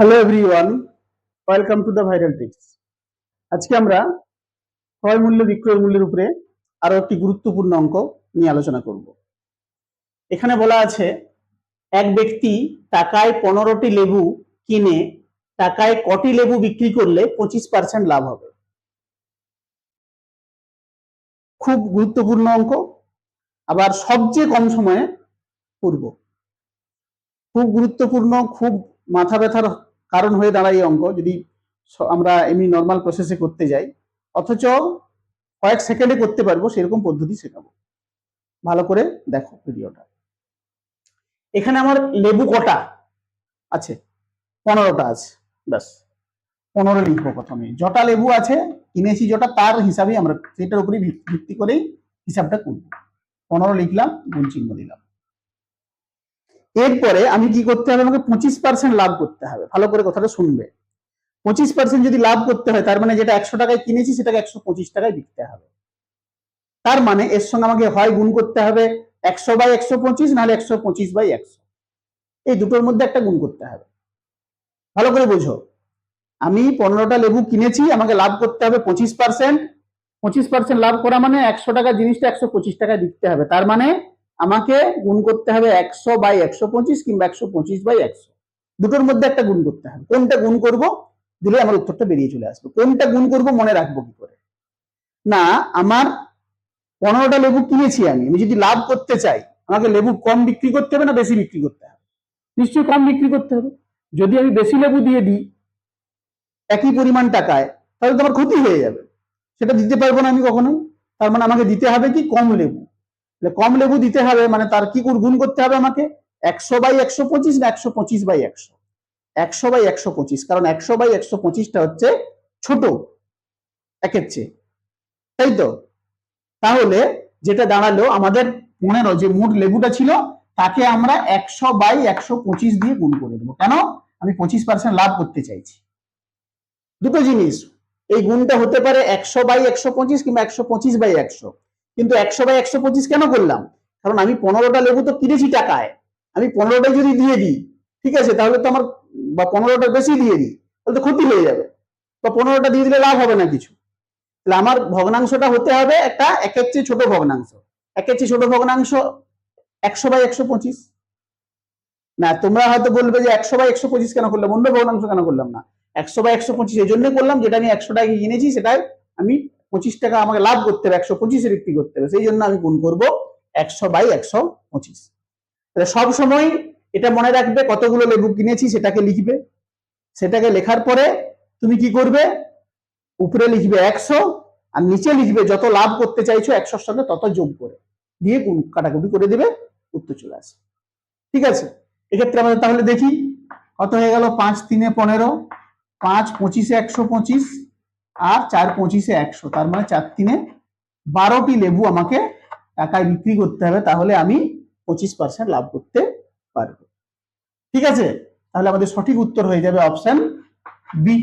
Hello everyone, welcome to the viral tips. আজকে আমরা ক্রয় মূল্য বিক্রয় মূল্যের উপরে আরো একটি গুরুত্বপূর্ণ অঙ্ক নিয়ে আলোচনা করব। এখানে বলা আছে এক ব্যক্তি টাকায় 15টি লেবু কিনে টাকায় কটি লেবু বিক্রি করলে 25% লাভ হবে। খুব গুরুত্বপূর্ণ অঙ্ক, আবার সবচেয়ে কম সময়ে করব। খুব গুরুত্বপূর্ণ, খুব মাথা ব্যথার কারণ হয়ে দাঁড়ায় এই অঙ্ক যদি আমরা এমনি নর্মাল প্রসেসে করতে যাই, অথচ কয়েক সেকেন্ডে করতে পারবো সেরকম পদ্ধতি শেখাবো। ভালো করে দেখো ভিডিওটা। এখানে আমার লেবু কটা আছে? 15টা আছে। ব্যাস 15 লিখবো। প্রথমে যটা লেবু আছে কিনেছি যটা, তার হিসাবে আমরা সেটার উপরে ভিত্তি করেই হিসাবটা করব। 15 লিখলাম, গুণ চিহ্ন দিলাম। এরপরে আমি কি করতে হবে? আমাকে 25% লাভ করতে হবে। ভালো করে কথাটা শুনবে। 25% যদি লাভ করতে হয়, তার মানে যেটা 100 টাকায় কিনেছি সেটাকে 125 টাকায় বিকতে হবে। তার মানে এর সঙ্গে আমাকে হয় গুণ করতে হবে 100/125, নাহলে 125/100। এই দুটোর মধ্যে একটা গুণ করতে হবে। ভালো করে বোঝো, আমি 15টা লেবু কিনেছি, আমাকে লাভ করতে হবে 25%। 25% লাভ করা মানে 100 টাকার জিনিসটা 125 টাকায় বিকতে হবে। তার মানে আমাকে গুণ করতে হবে 100/125 কিংবা 125/100। দুটোর মধ্যে একটা গুণ করতে হবে। কোনটা গুণ করব দিলে আমার উত্তরটা বেরিয়ে চলে আসবে। কোনটা গুণ করব মনে রাখবো কি করে? না, আমার 15টা লেবু কিনেছি, আমি যদি লাভ করতে চাই আমাকে লেবু কম বিক্রি করতে হবে না বেশি বিক্রি করতে হবে? নিশ্চয়ই কম বিক্রি করতে হবে। যদি আমি বেশি লেবু দিয়ে দিই একই পরিমাণ টাকায়, তাহলে তো আমার ক্ষতি হয়ে যাবে, সেটা দিতে পারবো না আমি কখনোই। তার মানে আমাকে দিতে হবে কি? কম লেবু। কম লেবু দিতে হবে মানে তার কি গুণ করতে হবে আমাকে? 100/125 না 125/100? 100/125, কারণ 100/125টা হচ্ছে ছোট একের চেয়ে, তাই তো? তাহলে যেটা দাঁড়ালো আমাদের 15, যে মোট লেবুটা ছিল তাকে আমরা 100/125 দিয়ে গুণ করে দেবো। কেন? আমি 25% লাভ করতে চাইছি। দুটো জিনিস, এই গুণটা হতে পারে 100/125 কিংবা 125/100। কিন্তু 100/125 কেন করলাম? কারণ আমি 15টা লেবু তো কিনেছি টাকায়, আমি 15টা যদি দিয়ে দিই, ঠিক আছে, তাহলে তো আমার, বা 15টা বেশি দিয়ে দিই, তাহলে তো ক্ষতি হয়ে যাবে। বা 15টা দিয়ে দিলে লাভ হবে না কিছু। তাহলে আমার ভগ্নাংশটা হতে হবে একটা একের চেয়ে ছোট ভগ্নাংশ। একের চেয়ে ছোট ভগ্নাংশ 100/125। না, তোমরা হয়তো বলবে যে 100/125 কেন করলাম, অন্য ভগ্নাংশ কেন করলাম না? 100/125 এই জন্য করলাম, যেটা আমি 100 টাকা কিনেছি সেটাই আমি 25 টাকা আমাকে লাভ করতে হবে, 125 এর বিক্রি করতে হবে, সেই জন্য আমি গুণ করব 100/125। তাহলে সব সময় এটা মনে রাখবে, কতগুলো লেবু কিনেছি সেটাকে লিখবে। সেটাকে লেখার পরে তুমি কি করবে? উপরে লিখবে 100, আর নিচে লিখবে যত লাভ করতে চাইছো 100-র সঙ্গে তত যোগ করে দিয়ে গুণ কাটাকুটি করে দিবে, উত্তর চলে আসে। ঠিক আছে? এক্ষেত্রে আমাদের তাহলে দেখি কত হয়ে গেল। 5×3 = 15, 5×25 = 125, আর 4×25 = 100। তার মানে 4×3 = 12টি লেবু আমাকে টাকায় বিক্রি করতে হবে, তাহলে আমি 25% লাভ করতে পারবো। ঠিক আছে? তাহলে আমাদের সঠিক উত্তর হয়ে যাবে অপশন বি।